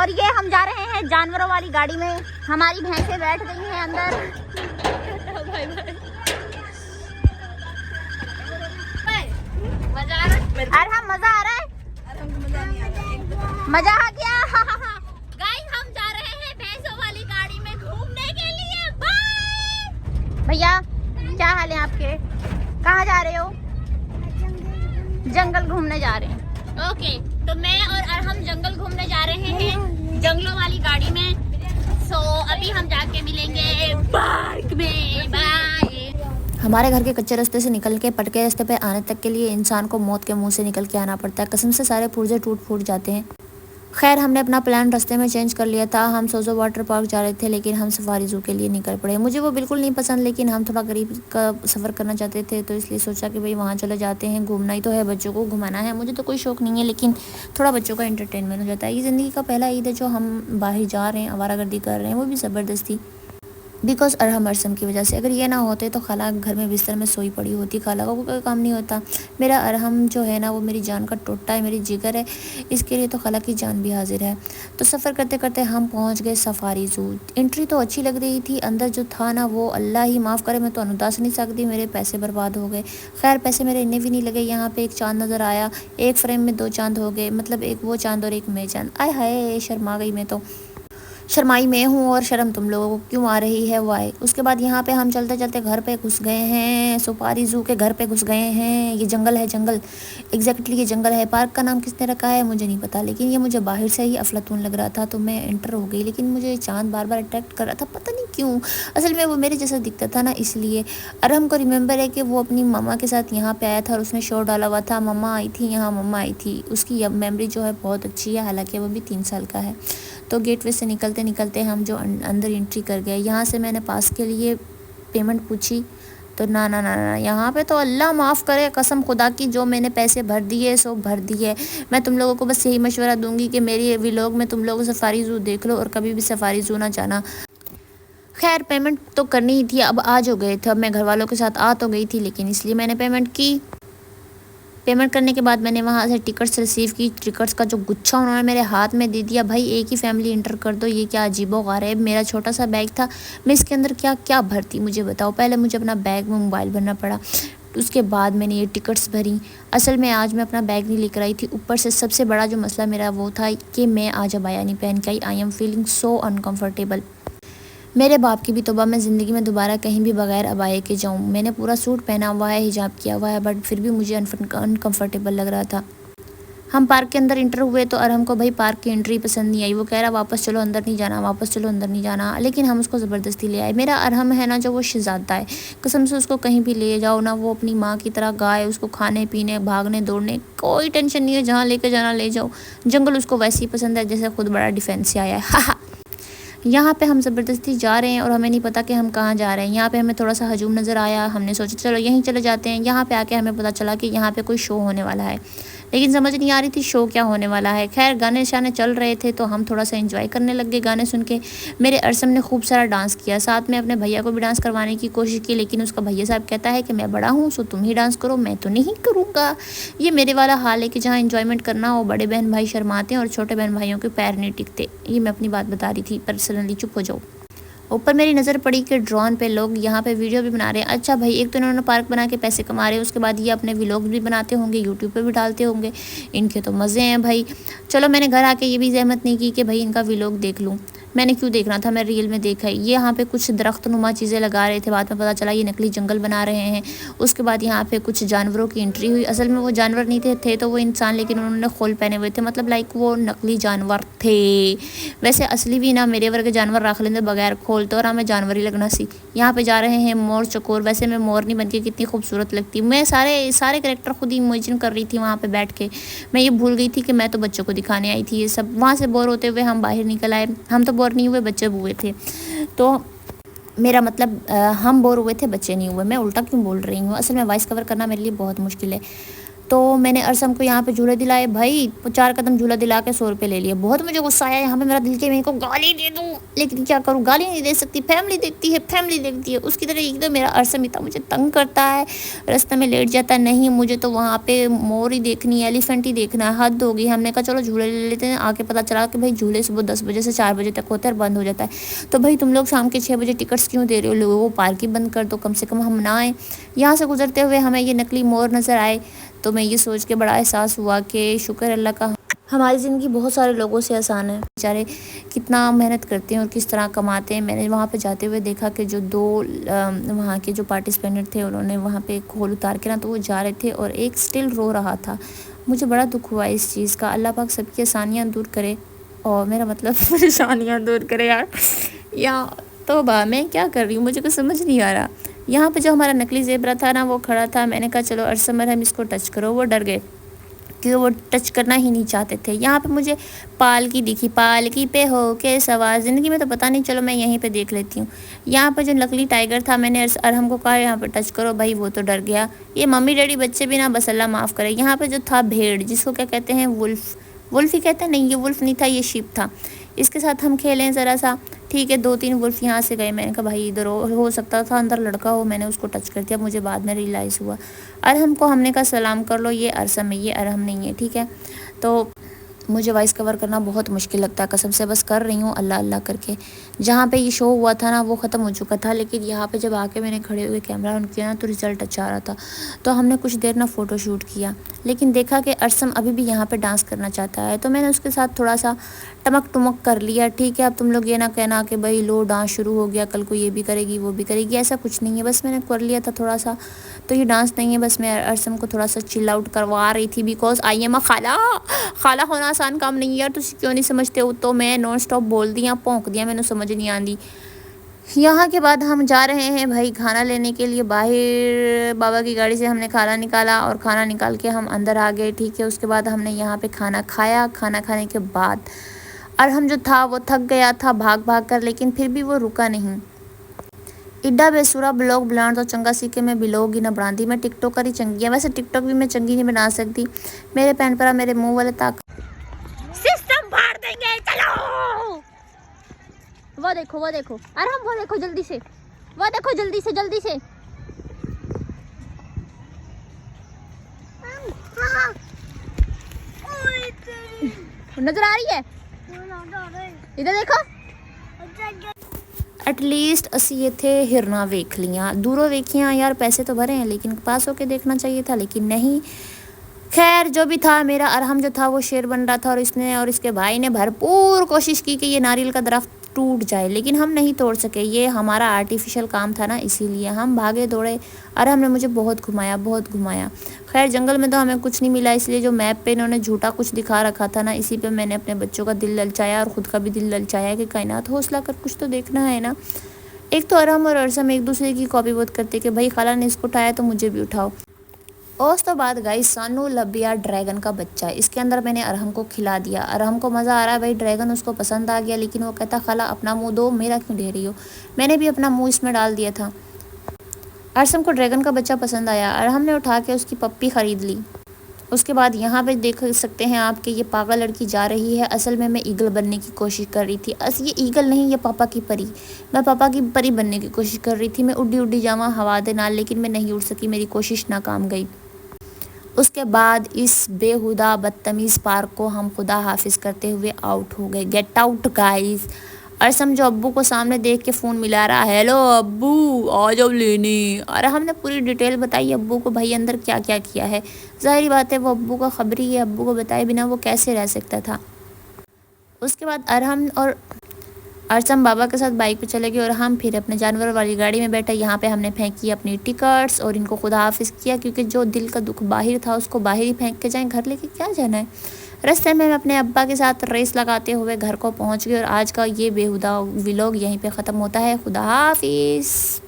और ये हम जा रहे हैं जानवरों वाली गाड़ी में। हमारी भैंसें बैठ गई हैं अंदर। अरहम मजा आ रहा है? मजा आ गया। गाइस हम जा रहे हैं भैंसों वाली गाड़ी में घूमने के लिए। बाय भैया, क्या हाल है आपके? कहाँ जा रहे हो? जंगल घूमने जा रहे हैं। ओके, तो मैं और अरहम जंगल घूमने जा रहे हैं जंगलों वाली गाड़ी में। सो अभी हम जाके मिलेंगे पार्क में। बाय। हमारे घर के कच्चे रास्ते से निकल के पटके रास्ते पे आने तक के लिए इंसान को मौत के मुंह से निकल के आना पड़ता है। कसम से सारे पुर्जे टूट फूट जाते हैं। खैर हमने अपना प्लान रास्ते में चेंज कर लिया था। हम सोजो वाटर पार्क जा रहे थे, लेकिन हम सफारी जू के लिए निकल पड़े। मुझे वो बिल्कुल नहीं पसंद, लेकिन हम थोड़ा करीब का सफ़र करना चाहते थे, तो इसलिए सोचा कि भाई वहाँ चले जाते हैं। घूमना ही तो है, बच्चों को घुमाना है। मुझे तो कोई शौक नहीं है, लेकिन थोड़ा बच्चों का इंटरटेनमेंट हो जाता है। ये ज़िंदगी का पहला ईद है जो हम बाहर जा रहे हैं, आवारागर्दी कर रहे हैं, वो भी ज़बरदस्ती, बिकॉज अरहम अरसम की वजह से। अगर ये ना होते तो खाला घर में बिस्तर में सोई पड़ी होती, खाला का कोई काम नहीं होता। मेरा अरहम जो है ना, वो मेरी जान का टोटा है, मेरी जिगर है, इसके लिए तो खाला की जान भी हाजिर है। तो सफ़र करते करते हम पहुंच गए सफारी जू। एंट्री तो अच्छी लग रही थी, अंदर जो था ना वो अल्लाह ही माफ़ करे, मैं तो अनुदास नहीं सकती, मेरे पैसे बर्बाद हो गए। खैर पैसे मेरे इन्ने भी नहीं लगे। यहाँ पे एक चाँद नज़र आया, एक फ्रेम में 2 चाँद हो गए, मतलब एक वो चाँद और एक मैं चाँद। आय हाय, शर्मा गई मैं तो। शर्माई मैं हूँ और शर्म तुम लोगों को क्यों आ रही है, वाई। उसके बाद यहाँ पे हम चलते चलते घर पे घुस गए हैं, सफारी जू के घर पे घुस गए हैं। ये जंगल है, जंगल एग्जैक्टली ये जंगल है। पार्क का नाम किसने रखा है मुझे नहीं पता, लेकिन ये मुझे बाहर से ही अफलातून लग रहा था, तो मैं एंटर हो गई। लेकिन मुझे चाँद बार बार अट्रैक्ट कर रहा था, पता नहीं क्यों। असल में वो मेरे जैसा दिखता था ना, इसलिए। और हमको रिमेंबर है कि वो अपनी मम्मा के साथ यहाँ पे आया था और उसने शो डाला हुआ था, मम्मा आई थी यहाँ, मम्मा आई थी। उसकी अब मेमोरी जो है बहुत अच्छी है, हालांकि वो भी 3 साल का है। तो गेटवे से निकलते निकलते हम जो अंदर एंट्री कर गए। यहाँ से मैंने पास के लिए पेमेंट पूछी, तो ना ना ना ना, यहाँ पे तो अल्लाह माफ़ करे, कसम खुदा की, जो मैंने पैसे भर दिए सो भर दिए। मैं तुम लोगों को बस यही मशवरा दूंगी कि मेरी व्लॉग में तुम लोग सफारी जू देख लो और कभी भी सफारी जू ना जाना। खैर पेमेंट तो करनी ही थी, अब आज हो गए थे। अब मैं घर वालों के साथ आ तो गई थी, लेकिन इसलिए मैंने पेमेंट की। पेमेंट करने के बाद मैंने वहाँ से टिकट्स रिसीव की। टिकट्स का जो गुच्छा उन्होंने मेरे हाथ में दे दिया, भाई एक ही फैमिली इंटर कर दो, ये क्या अजीबोगरीब। मेरा छोटा सा बैग था, मैं इसके अंदर क्या क्या भरती मुझे बताओ। पहले मुझे अपना बैग में मोबाइल भरना पड़ा, उसके बाद मैंने ये टिकट्स भरी। असल में आज मैं अपना बैग नहीं लेकर आई थी। ऊपर से सबसे बड़ा जो मसला मेरा वो था कि मैं आज अबाया नहीं पहन के आई। I am feeling so uncomfortable. मेरे बाप की भी तौबा, मैं ज़िंदगी में दोबारा कहीं भी बगैर अबाए के जाऊँ। मैंने पूरा सूट पहना हुआ है, हिजाब किया हुआ है, बट फिर भी मुझे अनकम्फर्टेबल लग रहा था। हम पार्क के अंदर इंटर हुए तो अरहम को भाई पार्क की एंट्री पसंद नहीं आई। वो कह रहा वापस चलो, अंदर नहीं जाना, वापस चलो, अंदर नहीं जाना। लेकिन हम उसको ज़बरदस्ती ले आए। मेरा अरहम है ना जो, वो शहज़ादा है, कसम से। उसको कहीं भी ले जाओ ना, वो अपनी माँ की तरह गाय, उसको खाने पीने, भागने दौड़ने कोई टेंशन नहीं है, जहाँ लेके जाना ले जाओ। जंगल उसको वैसे ही पसंद है जैसे खुद बड़ा डिफेंस से आया है। यहाँ पे हम ज़बरदस्ती जा रहे हैं और हमें नहीं पता कि हम कहाँ जा रहे हैं। यहाँ पे हमें थोड़ा सा हजूम नज़र आया, हमने सोचा चलो यहीं चले जाते हैं। यहाँ पे आके हमें पता चला कि यहाँ पे कोई शो होने वाला है, लेकिन समझ नहीं आ रही थी शो क्या होने वाला है। खैर गाने शाने चल रहे थे तो हम थोड़ा सा एंजॉय करने लग गए गाने सुन के। मेरे अरसम ने खूब सारा डांस किया, साथ में अपने भैया को भी डांस करवाने की कोशिश की, लेकिन उसका भैया साहब कहता है कि मैं बड़ा हूँ सो तुम ही डांस करो, मैं तो नहीं करूँगा। ये मेरे वाला हाल है कि जहाँ एंजॉयमेंट करना हो बड़े बहन भाई शर्माते हैं और छोटे बहन भाइयों के पैर नहीं टिकते। ये मैं अपनी बात बता रही थी पर्सनली, चुप हो जाओ। ऊपर मेरी नज़र पड़ी कि ड्रोन पे लोग यहाँ पे वीडियो भी बना रहे हैं। अच्छा भाई, एक तो इन्होंने पार्क बना के पैसे कमा रहे हैं, उसके बाद ये अपने व्लॉग भी बनाते होंगे, यूट्यूब पे भी डालते होंगे, इनके तो मज़े हैं भाई। चलो मैंने घर आके ये भी जहमत नहीं की कि भाई इनका व्लॉग देख लूँ। मैंने क्यों देखना था, मैं रील में देखा ही। ये यहाँ पे कुछ दरख्त नुमा चीज़ें लगा रहे थे, बाद में पता चला ये नकली जंगल बना रहे हैं। उसके बाद यहाँ पे कुछ जानवरों की एंट्री हुई। असल में वो जानवर नहीं थे तो वो इंसान, लेकिन उन्होंने खोल पहने हुए थे, मतलब लाइक वो नकली जानवर थे। वैसे असली भी ना मेरे वर्ग के जानवर रख लेंगे बगैर खोल, तो और हमें जानवर ही लगना सी। यहाँ पे जा रहे हैं मोर चकोर। वैसे मैं मोरनी बन के कितनी खूबसूरत लगती। मैं सारे कैरेक्टर खुद ही इमेजिन कर रही थी वहाँ पे बैठ के। मैं ये भूल गई थी कि मैं तो बच्चों को दिखाने आई थी ये सब। वहाँ से बोर होते हुए हम बाहर निकल आए। हम तो बोर नहीं हुए, बच्चे हुए थे। तो मेरा मतलब हम बोर हुए थे, बच्चे नहीं हुए। मैं उल्टा क्यों बोल रही हूँ, असल में वॉइस कवर करना मेरे लिए बहुत मुश्किल है। तो मैंने अरसम को यहाँ पे झूले दिलाए, भाई 4 कदम झूला दिला के 100 रुपये ले लिए। बहुत मुझे गुस्सा आया यहाँ पे, मेरा दिल के मैं इनको गाली दे दूँ, लेकिन क्या करूँ, गाली नहीं दे सकती, फैमिली देखती है, फैमिली देखती है। उसकी तरह एकदम मेरा अरसम इतना मुझे तंग करता है, रास्ते में लेट जाता है। नहीं, मुझे तो वहाँ पे मोर ही देखनी है, एलिफेंट ही देखना है, हद होगी। हमने कहा चलो झूले ले लेते हैं। आके पता चला कि भाई झूले सुबह 10 बजे से 4 बजे तक होते हैं और बंद हो जाता है। तो भाई तुम लोग शाम के 6 बजे टिकट्स क्यों दे रहे हो, लोगों को पार्क ही बंद कर दो, कम से कम हम ना आए। यहाँ से गुजरते हुए हमें ये नकली मोर नज़र आए, तो मैं ये सोच के बड़ा एहसास हुआ कि शुक्र अल्लाह का, हमारी ज़िंदगी बहुत सारे लोगों से आसान है। बेचारे कितना मेहनत करते हैं और किस तरह कमाते हैं। मैंने वहाँ पे जाते हुए देखा कि जो 2 वहाँ के जो पार्टिसिपेंट थे, उन्होंने वहाँ पे खोल उतार के ना तो वो जा रहे थे और एक स्टिल रो रहा था। मुझे बड़ा दुख हुआ इस चीज़ का। अल्लाह पाक सबकी आसानियाँ दूर करे, और मेरा मतलब परेशानियाँ दूर करे यार। या तो मैं क्या कर रही हूँ, मुझे कुछ समझ नहीं आ रहा। यहाँ पे जो हमारा नकली ज़ेबरा था ना, वो खड़ा था। मैंने कहा चलो अरसम हम इसको टच करो। वो डर गए क्योंकि वो टच करना ही नहीं चाहते थे। यहाँ पे मुझे पालकी दिखी, पालकी पे हो के सवार, ज़िंदगी में तो पता नहीं, चलो मैं यहीं पे देख लेती हूँ। यहाँ पे जो नकली टाइगर था, मैंने अरहम को कहा यहाँ पे टच करो, भाई वो तो डर गया। ये मम्मी डैडी बच्चे भी ना, बस अल्लाह माफ़ करे। यहाँ पे जो था भेड़, जिसको क्या कहते हैं, वुल्फ ही कहते हैं, नहीं ये वुल्फ नहीं था, ये शीप था। इसके साथ हम खेलें ज़रा सा, ठीक है। 2-3 वुल्फ यहाँ से गए। मैंने कहा भाई इधर हो सकता था अंदर लड़का हो, मैंने उसको टच कर दिया। मुझे बाद में रियलाइज़ हुआ। अरहम को हमने कहा सलाम कर लो, ये अरसम है, ये अरहम नहीं है, ठीक है। तो मुझे वॉइस कवर करना बहुत मुश्किल लगता है, कसम से बस कर रही हूँ अल्लाह अल्लाह करके। जहाँ पे ये शो हुआ था ना, वो ख़त्म हो चुका था, लेकिन यहाँ पे जब आके मैंने खड़े हुए कैमरा ऑन किया ना, तो रिज़ल्ट अच्छा आ रहा था। तो हमने कुछ देर ना फ़ोटो शूट किया, लेकिन देखा कि अरसम अभी भी यहाँ पे डांस करना चाहता है, तो मैंने उसके साथ थोड़ा सा टमक टुमक कर लिया। ठीक है, अब तुम लोग ये ना कहना कि भाई लो डांस शुरू हो गया, कल को ये भी करेगी वो भी करेगी, ऐसा कुछ नहीं है। बस मैंने कर लिया था थोड़ा सा, तो ये डांस नहीं है, बस मैं अरसम को थोड़ा सा चिल आउट करवा रही थी। बिकॉज आई एम अ खाला होना आसान काम नहीं है यार, तुम क्यों नहीं समझते हो। तो मैं नॉन स्टॉप बोल दिया, भौंक दिया, मैंने समझ नहीं आती। यहाँ के बाद हम जा रहे हैं भाई खाना लेने के लिए बाहर। बाबा की गाड़ी से हमने खाना निकाला और खाना निकाल के हम अंदर आ गए, ठीक है। उसके बाद हमने यहाँ पे खाना खाया। खाना खाने के बाद अरहम जो था वो थक गया था भाग भाग कर, लेकिन फिर भी वो रुका नहीं। इड्डा बेसुरा ब्लॉग बनाना तो चंगा सीखे, मैं ब्लॉग ही ना बनाती, मैं टिकटॉकर ही चंगी है। वैसे टिकटॉक भी मैं चंगी नहीं बना सकती, मेरे पैन पर मेरे मुँह वाले ताक सिस्टम फाड़ देंगे। चलो वो देखो अरहम, वो देखो जल्दी से, वो देखो जल्दी से जल्दी से। नजर आ रही है, इधर देखो। एटलीस्ट ਅਸੀਂ ਇੱਥੇ हिरना वेख लिया, दूरों वेखियाँ यार, पैसे तो भरे हैं, लेकिन पास होके देखना चाहिए था, लेकिन नहीं। खैर जो भी था, मेरा अरहम जो था वो शेर बन रहा था, और इसने और इसके भाई ने भरपूर कोशिश की कि ये नारियल का दरख्त टूट जाए, लेकिन हम नहीं तोड़ सके। ये हमारा आर्टिफिशियल काम था ना, इसीलिए हम भागे दौड़े। अरहम ने मुझे बहुत घुमाया, बहुत घुमाया। खैर जंगल में तो हमें कुछ नहीं मिला, इसलिए जो मैप पे इन्होंने झूठा कुछ दिखा रखा था ना, इसी पे मैंने अपने बच्चों का दिल ललचाया और ख़ुद का भी दिल ललचाया कि कायनात हौसला कर, कुछ तो देखना है ना। एक तो अरहम और अरसम एक दूसरे की कॉपी बहुत करते कि भाई खाला ने इसको उठाया तो मुझे भी उठाओ। उस तो बाद गाइस सानू लबिया ड्रैगन का बच्चा, इसके अंदर मैंने अरहम को खिला दिया। अरहम को मज़ा आ रहा है भाई, ड्रैगन उसको पसंद आ गया, लेकिन वो कहता खाला अपना मुंह दो, मेरा क्यों दे रही हो। मैंने भी अपना मुंह इसमें डाल दिया था। अरसम को ड्रैगन का बच्चा पसंद आया, अरहम ने उठा के उसकी पप्पी ख़रीद ली। उसके बाद यहाँ पे देख सकते हैं आप कि ये पागल लड़की जा रही है। असल में मैं ईगल बनने की कोशिश कर रही थी। ये ईगल नहीं, ये पापा की परी। मैं पापा की परी बनने की कोशिश कर रही थी। मैं उड्डी उड्डी जावा हवा दे नाल, लेकिन मैं नहीं उड़ सकी, मेरी कोशिश नाकाम गई। उसके बाद इस बेहुदा बदतमीज़ पार्क को हम खुदा हाफिज़ करते हुए आउट हो गए। Get out guys. अरसम जो अब्बू को सामने देख के फ़ोन मिला रहा, हेलो अब्बू आ जाओ लेने। और हमने पूरी डिटेल बताई अब्बू को, भाई अंदर क्या क्या किया है। ज़ाहिर बात है वो अब्बू का खबरी है, अब्बू को बताए बिना वो कैसे रह सकता था। उसके बाद अरहम और अरसम बाबा के साथ बाइक पे चले गए और हम फिर अपने जानवर वाली गाड़ी में बैठे। यहाँ पे हमने फेंकी अपनी टिकट्स और इनको खुदा हाफिज़ किया, क्योंकि जो दिल का दुख बाहर था उसको बाहर ही फेंक के जाएं, घर लेके क्या जाना है। रास्ते में मैं अपने अब्बा के साथ रेस लगाते हुए घर को पहुँच गई और आज का ये बेहुदा व्लॉग यहीं पे ख़त्म होता है। खुदा हाफिज़।